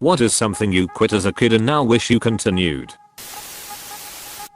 What is something you quit as a kid and now wish you continued?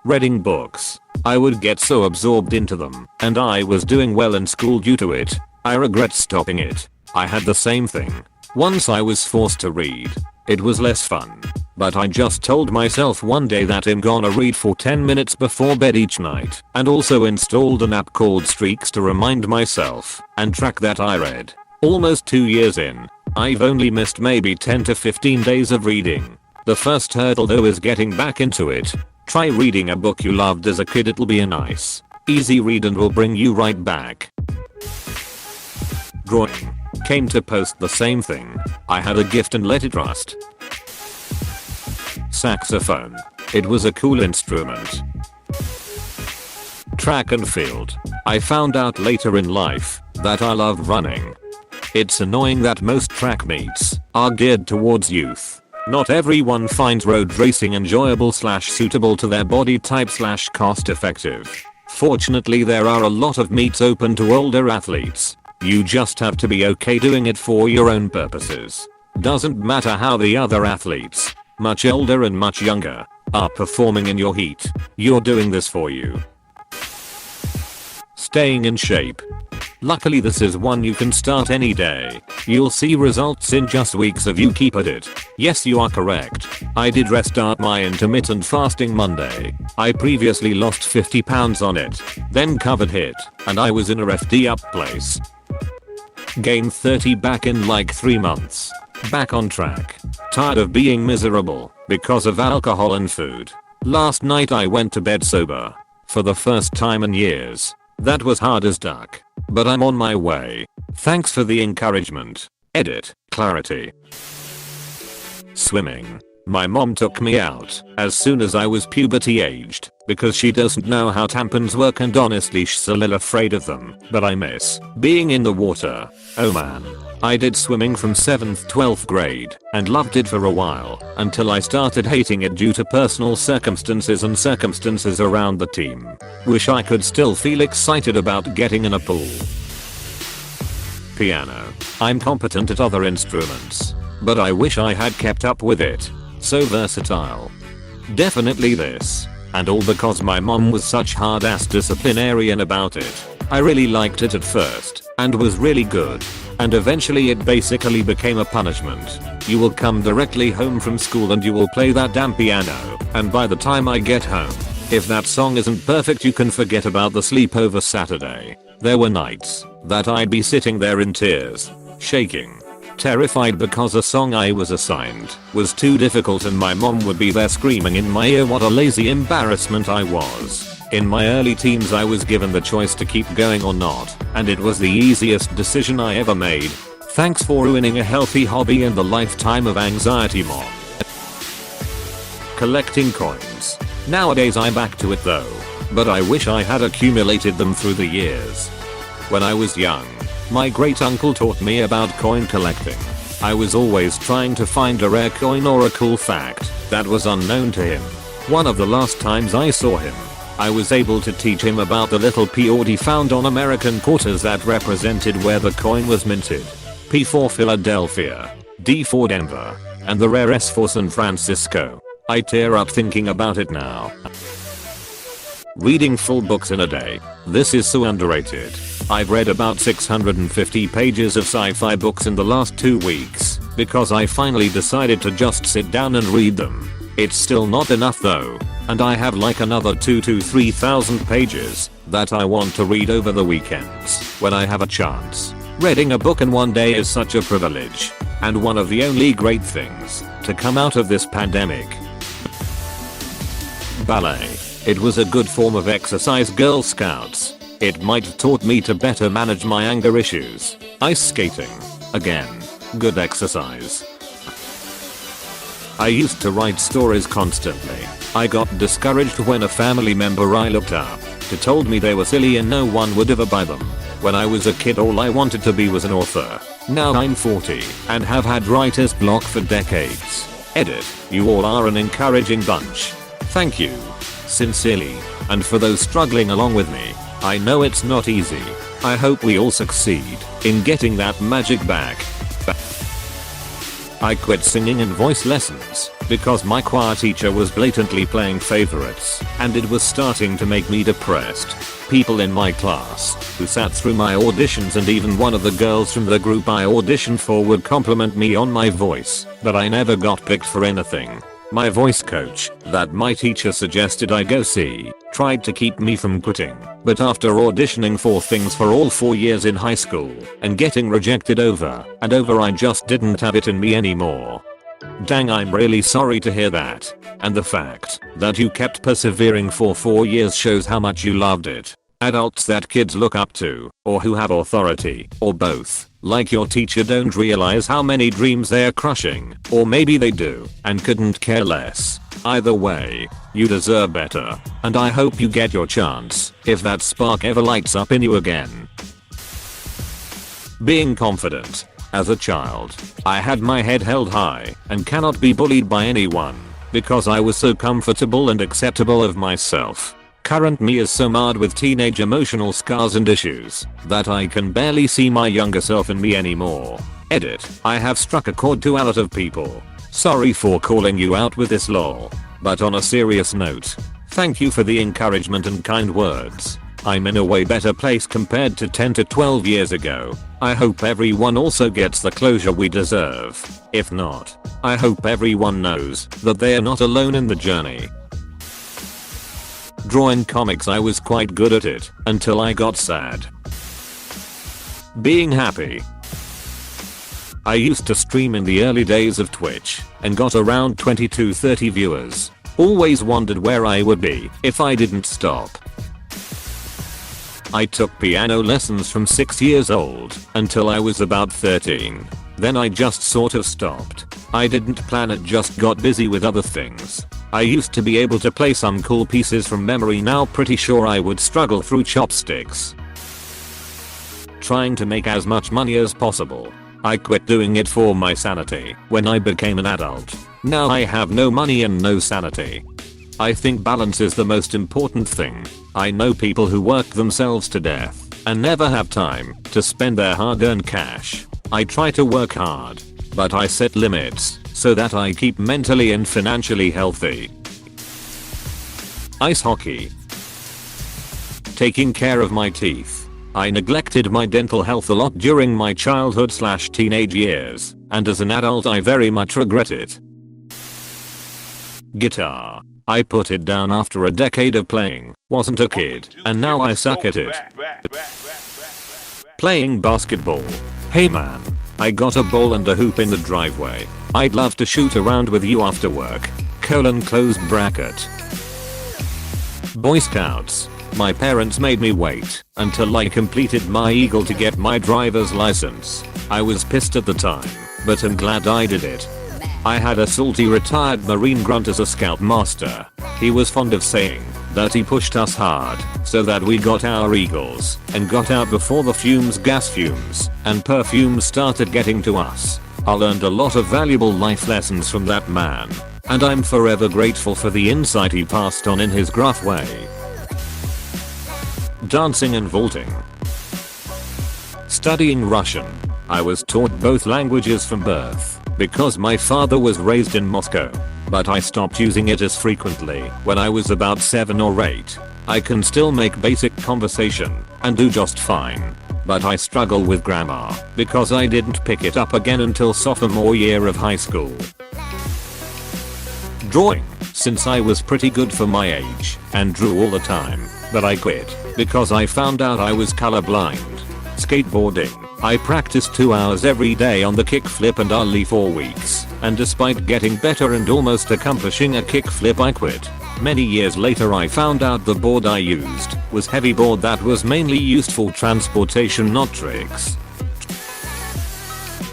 Reading books. I would get so absorbed into them, and I was doing well in school due to it. I regret stopping it. I had the same thing. Once I was forced to read. It was less fun. But I just told myself one day that I'm gonna read for 10 minutes before bed each night, and also installed an app called Streaks to remind myself and track that I read. Almost 2 years in, I've only missed maybe 10 to 15 days of reading. The first hurdle though is getting back into it. Try reading a book you loved as a kid. It'll be a nice, easy read and will bring you right back. Drawing. Came to post the same thing. I had a gift and let it rust. Saxophone. It was a cool instrument. Track and field. I found out later in life that I loved running. It's annoying that most track meets are geared towards youth. Not everyone finds road racing enjoyable / suitable to their body type / cost effective. Fortunately there are a lot of meets open to older athletes. You just have to be okay doing it for your own purposes. Doesn't matter how the other athletes, much older and much younger, are performing in your heat. You're doing this for you. Staying in shape. Luckily this is one you can start any day. You'll see results in just weeks if you keep at it. Yes, you are correct. I did restart my intermittent fasting Monday. I previously lost 50 pounds on it. Then COVID hit and I was in a FD up place. Gained 30 back in like 3 months. Back on track. Tired of being miserable because of alcohol and food. Last night I went to bed sober. For the first time in years. That was hard as duck. But I'm on my way. Thanks for the encouragement. Edit. Clarity. Swimming. My mom took me out as soon as I was puberty aged because she doesn't know how tampons work and honestly she's a little afraid of them. But I miss being in the water. Oh man. I did swimming from 7th 12th grade and loved it for a while until I started hating it due to personal circumstances and circumstances around the team. Wish I could still feel excited about getting in a pool. Piano. I'm competent at other instruments, but I wish I had kept up with it. So versatile. Definitely this. And all because my mom was such hard-ass disciplinarian about it. I really liked it at first and was really good. And eventually it basically became a punishment. You will come directly home from school and you will play that damn piano, and by the time I get home, if that song isn't perfect you can forget about the sleepover Saturday. There were nights that I'd be sitting there in tears, shaking, terrified because a song I was assigned was too difficult and my mom would be there screaming in my ear what a lazy embarrassment I was. In my early teens I was given the choice to keep going or not, and it was the easiest decision I ever made. Thanks for ruining a healthy hobby and the lifetime of anxiety, Mom. Collecting coins. Nowadays I'm back to it though, but I wish I had accumulated them through the years. When I was young, my great uncle taught me about coin collecting. I was always trying to find a rare coin or a cool fact that was unknown to him. One of the last times I saw him, I was able to teach him about the little P found on American quarters that represented where the coin was minted. P for Philadelphia, D for Denver, and the rare S for San Francisco. I tear up thinking about it now. Reading full books in a day. This is so underrated. I've read about 650 pages of sci-fi books in the last 2 weeks because I finally decided to just sit down and read them. It's still not enough though, and I have like another 2,000 to 3,000 pages that I want to read over the weekends when I have a chance. Reading a book in one day is such a privilege, and one of the only great things to come out of this pandemic. Ballet. It was a good form of exercise. Girl Scouts. It might have taught me to better manage my anger issues. Ice skating. Again, good exercise. I used to write stories constantly. I got discouraged when a family member I looked up to told me they were silly and no one would ever buy them. When I was a kid all I wanted to be was an author. Now I'm 40 and have had writer's block for decades. Edit. You all are an encouraging bunch. Thank you. Sincerely. And for those struggling along with me, I know it's not easy. I hope we all succeed in getting that magic back. I quit singing and voice lessons because my choir teacher was blatantly playing favorites and it was starting to make me depressed. People in my class who sat through my auditions and even one of the girls from the group I auditioned for would compliment me on my voice, but I never got picked for anything. My voice coach, that my teacher suggested I go see, tried to keep me from quitting, but after auditioning for things for all 4 years in high school and getting rejected over and over, I just didn't have it in me anymore. Dang, I'm really sorry to hear that, and the fact that you kept persevering for 4 years shows how much you loved it. Adults that kids look up to, or who have authority, or both, like your teacher, don't realize how many dreams they're crushing, or maybe they do, and couldn't care less. Either way, you deserve better, and I hope you get your chance, if that spark ever lights up in you again. Being confident. As a child, I had my head held high, and cannot be bullied by anyone, because I was so comfortable and acceptable of myself. Current me is so marred with teenage emotional scars and issues that I can barely see my younger self in me anymore. Edit. I have struck a chord to a lot of people. Sorry for calling you out with this lol. But on a serious note, thank you for the encouragement and kind words. I'm in a way better place compared to 10 to 12 years ago. I hope everyone also gets the closure we deserve. If not, I hope everyone knows that they are not alone in the journey. Drawing comics. I was quite good at it until I got sad. Being happy. I used to stream in the early days of Twitch and got around 20 to 30 viewers. Always wondered where I would be if I didn't stop. I took piano lessons from 6 years old until I was about 13. Then I just sort of stopped. I didn't plan it, just got busy with other things. I used to be able to play some cool pieces from memory, now pretty sure I would struggle through chopsticks. Trying to make as much money as possible. I quit doing it for my sanity when I became an adult. Now I have no money and no sanity. I think balance is the most important thing. I know people who work themselves to death and never have time to spend their hard-earned cash. I try to work hard, but I set limits so that I keep mentally and financially healthy. Ice hockey. Taking care of my teeth. I neglected my dental health a lot during my childhood/teenage years, and as an adult I very much regret it. Guitar. I put it down after a decade of playing, wasn't a kid, and now I suck at it. Playing basketball. Hey man, I got a ball and a hoop in the driveway. I'd love to shoot around with you after work. Close bracket. Boy Scouts. My parents made me wait until I completed my Eagle to get my driver's license. I was pissed at the time, but I'm glad I did it. I had a salty retired Marine grunt as a scout master. He was fond of saying that he pushed us hard so that we got our Eagles and got out before the gas fumes, and perfumes started getting to us. I learned a lot of valuable life lessons from that man, and I'm forever grateful for the insight he passed on in his gruff way. Dancing and vaulting. Studying Russian. I was taught both languages from birth because my father was raised in Moscow, but I stopped using it as frequently when I was about 7 or 8. I can still make basic conversation and do just fine, but I struggle with grammar because I didn't pick it up again until sophomore year of high school. Drawing. Since I was pretty good for my age and drew all the time, but I quit because I found out I was colorblind. Skateboarding. I practiced 2 hours every day on the kickflip and ollie for weeks, and despite getting better and almost accomplishing a kickflip, I quit. Many years later I found out the board I used was heavy board that was mainly used for transportation, not tricks.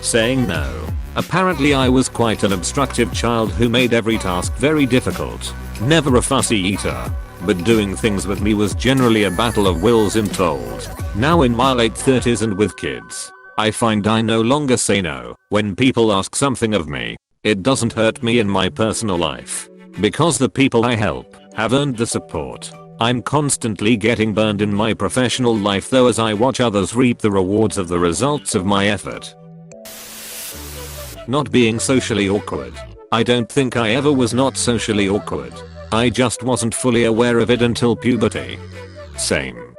Saying no. Apparently I was quite an obstructive child who made every task very difficult. Never a fussy eater, but doing things with me was generally a battle of wills, I'm told. Now in my late 30s and with kids, I find I no longer say no when people ask something of me. It doesn't hurt me in my personal life, because the people I help have earned the support. I'm constantly getting burned in my professional life though, as I watch others reap the rewards of the results of my effort. Not being socially awkward. I don't think I ever was not socially awkward. I just wasn't fully aware of it until puberty. Same.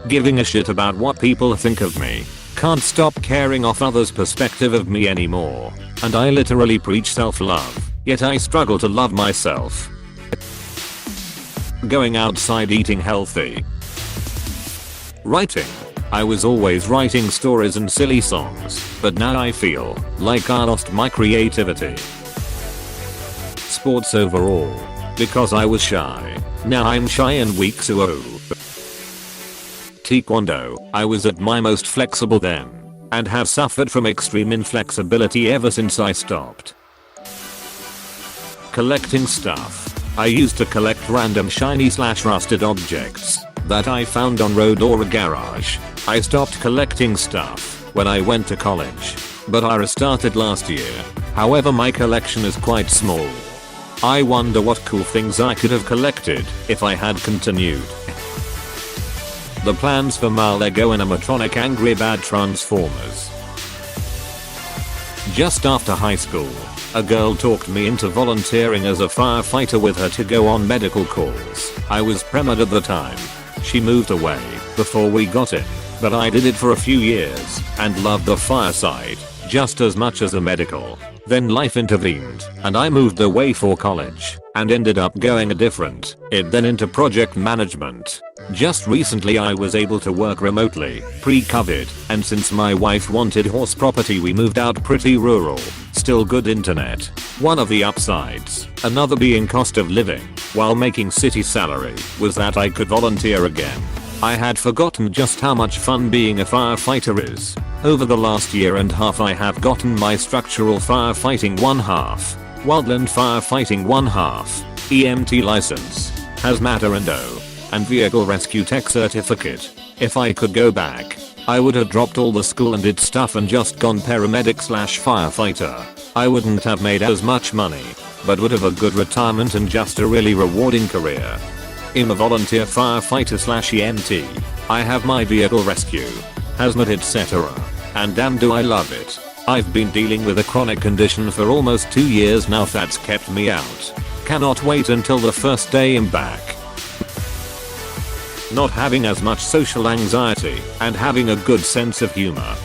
Giving a shit about what people think of me. Can't stop caring off others' perspective of me anymore. And I literally preach self-love, yet I struggle to love myself. Going outside, eating healthy. Writing. I was always writing stories and silly songs, but now I feel like I lost my creativity. Sports overall. Because I was shy. Now I'm shy and weak, so Taekwondo. I was at my most flexible then, and have suffered from extreme inflexibility ever since I stopped. Collecting stuff. I used to collect random shiny/rusted objects that I found on road or a garage. I stopped collecting stuff when I went to college, but I restarted last year. However, my collection is quite small. I wonder what cool things I could have collected if I had continued. The plans for my Lego animatronic Angry Bad Transformers. Just after high school, a girl talked me into volunteering as a firefighter with her to go on medical calls. I was premed at the time. She moved away before we got in, but I did it for a few years and loved the fireside just as much as the medical. Then life intervened and I moved away for college and ended up going a different then into project management. Just recently I was able to work remotely, pre-COVID, and since my wife wanted horse property we moved out pretty rural. Still good internet. One of the upsides, another being cost of living, while making city salary, was that I could volunteer again. I had forgotten just how much fun being a firefighter is. Over the last year and a half I have gotten my structural firefighting 1/2, wildland firefighting 1/2, EMT license, hazmat R&O, and vehicle rescue tech certificate. If I could go back, I would have dropped all the school and its stuff and just gone paramedic/firefighter. I wouldn't have made as much money, but would have a good retirement and just a really rewarding career. I'm a volunteer firefighter/EMT. I have my vehicle rescue, hazmat, etc. And damn do I love it. I've been dealing with a chronic condition for almost 2 years now that's kept me out. Cannot wait until the first day I'm back. Not having as much social anxiety and having a good sense of humor.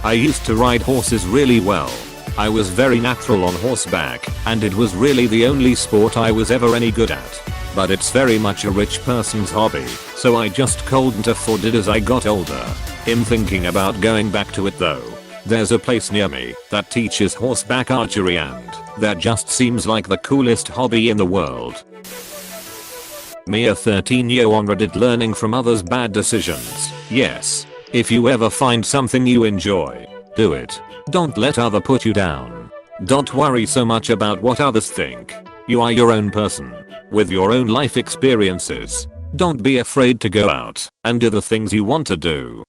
I used to ride horses really well. I was very natural on horseback and it was really the only sport I was ever any good at. But it's very much a rich person's hobby, so I just couldn't afford it as I got older. I'm thinking about going back to it though. There's a place near me that teaches horseback archery and that just seems like the coolest hobby in the world. Me, a 13-year-old on Reddit learning from others' bad decisions. Yes. If you ever find something you enjoy, do it. Don't let other put you down. Don't worry so much about what others think. You are your own person, with your own life experiences. Don't be afraid to go out and do the things you want to do.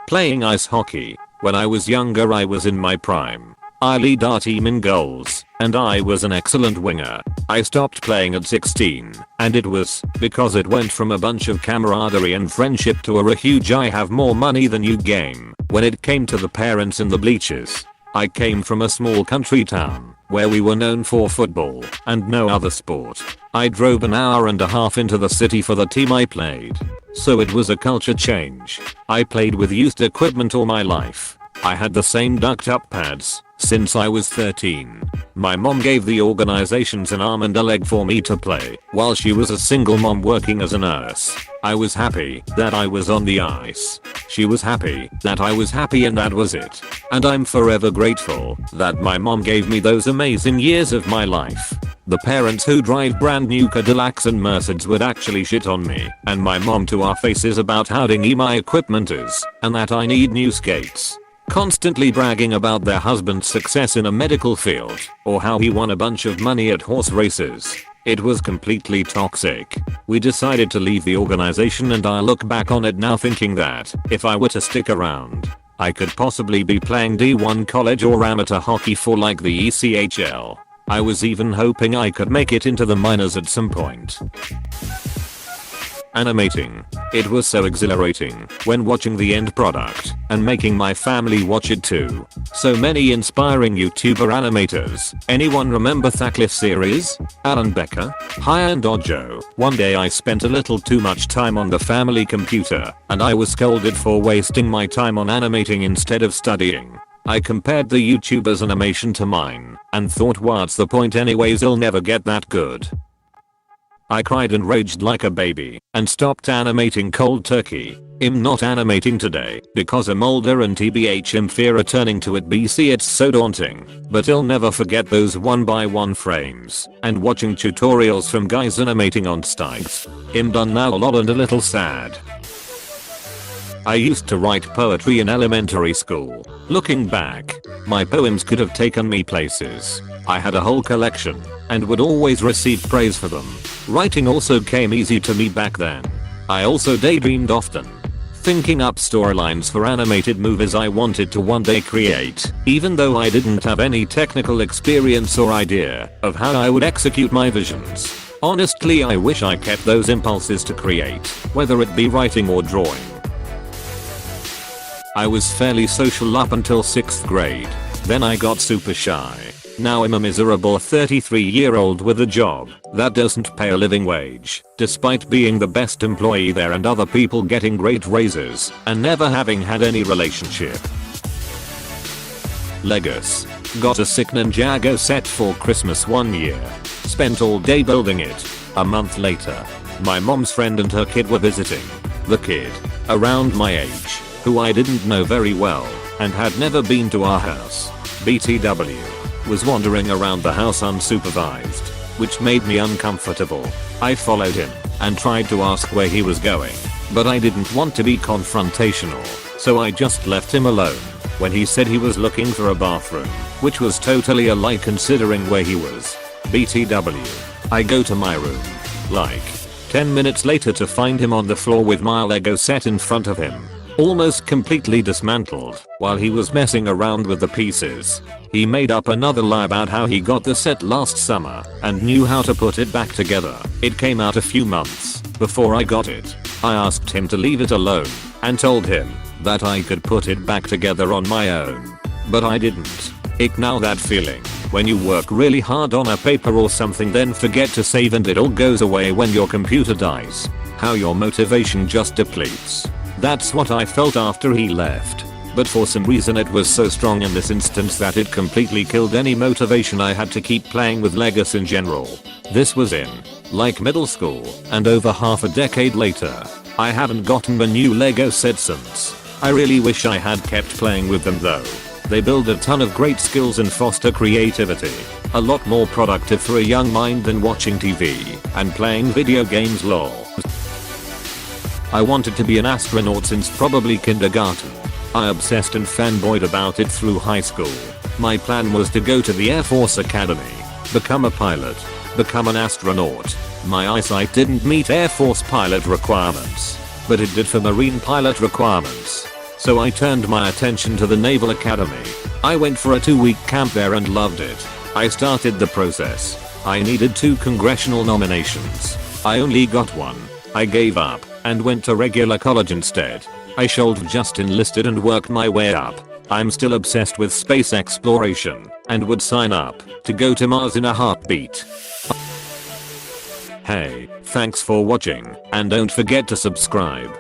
Playing ice hockey. When I was younger I was in my prime. I lead our team in goals, and I was an excellent winger. I stopped playing at 16, and it was because it went from a bunch of camaraderie and friendship to a huge I have more money than you game when it came to the parents in the bleachers. I came from a small country town where we were known for football and no other sport. I drove an hour and a half into the city for the team I played. So it was a culture change. I played with used equipment all my life. I had the same ducked up pads since I was 13. My mom gave the organizations an arm and a leg for me to play while she was a single mom working as a nurse. I was happy that I was on the ice. She was happy that I was happy, and that was it. And I'm forever grateful that my mom gave me those amazing years of my life. The parents who drive brand new Cadillacs and Mercedes would actually shit on me and my mom to our faces about how dingy my equipment is and that I need new skates. Constantly bragging about their husband's success in a medical field or how he won a bunch of money at horse races. It was completely toxic. We decided to leave the organization, and I look back on it now thinking that if I were to stick around, I could possibly be playing D1 college or amateur hockey for like the ECHL. I was even hoping I could make it into the minors at some point. Animating. It was so exhilarating when watching the end product and making my family watch it too. So many inspiring YouTuber animators. Anyone remember Thacklif series? Alan Becker? High-End Ojo. One day I spent a little too much time on the family computer and I was scolded for wasting my time on animating instead of studying. I compared the YouTuber's animation to mine and thought, what's the point anyways, I'll never get that good. I cried and raged like a baby and stopped animating cold turkey. I'm not animating today because I'm older and tbh I'm fear returning to it BC, it's so daunting. But I'll never forget those 1x1 frames and watching tutorials from guys animating on Stipes. I'm done now, a lot and a little sad. I used to write poetry in elementary school. Looking back, my poems could have taken me places. I had a whole collection and would always receive praise for them. Writing also came easy to me back then. I also daydreamed often, thinking up storylines for animated movies I wanted to one day create, even though I didn't have any technical experience or idea of how I would execute my visions. Honestly, I wish I kept those impulses to create, whether it be writing or drawing. I was fairly social up until 6th grade. Then I got super shy. Now I'm a miserable 33-year-old with a job that doesn't pay a living wage, despite being the best employee there and other people getting great raises and never having had any relationship. Legos. Got a sick Ninjago set for Christmas one year. Spent all day building it. A month later, my mom's friend and her kid were visiting. The kid, around my age, who I didn't know very well and had never been to our house, BTW, was wandering around the house unsupervised, which made me uncomfortable. I followed him and tried to ask where he was going, but I didn't want to be confrontational, so I just left him alone. When he said he was looking for a bathroom, which was totally a lie considering where he was, BTW, I go to my room, like 10 minutes later, to find him on the floor with my Lego set in front of him, almost completely dismantled. While he was messing around with the pieces, he made up another lie about how he got the set last summer and knew how to put it back together. It came out a few months before I got it. I asked him to leave it alone and told him that I could put it back together on my own, but I didn't. Ick, now that feeling when you work really hard on a paper or something, then forget to save and it all goes away when your computer dies. How your motivation just depletes. That's what I felt after he left. But for some reason it was so strong in this instance that it completely killed any motivation I had to keep playing with Legos in general. This was in, like, middle school, and over half a decade later, I haven't gotten a new Lego set since. I really wish I had kept playing with them though. They build a ton of great skills and foster creativity. A lot more productive for a young mind than watching TV and playing video games lol. I wanted to be an astronaut since probably kindergarten. I obsessed and fanboyed about it through high school. My plan was to go to the Air Force Academy, become a pilot, become an astronaut. My eyesight didn't meet Air Force pilot requirements, but it did for Marine pilot requirements. So I turned my attention to the Naval Academy. I went for a 2-week camp there and loved it. I started the process. I needed 2 congressional nominations. I only got 1. I gave up and went to regular college instead. I should just enlisted and worked my way up. I'm still obsessed with space exploration and would sign up to go to Mars in a heartbeat. Hey, thanks for watching and don't forget to subscribe.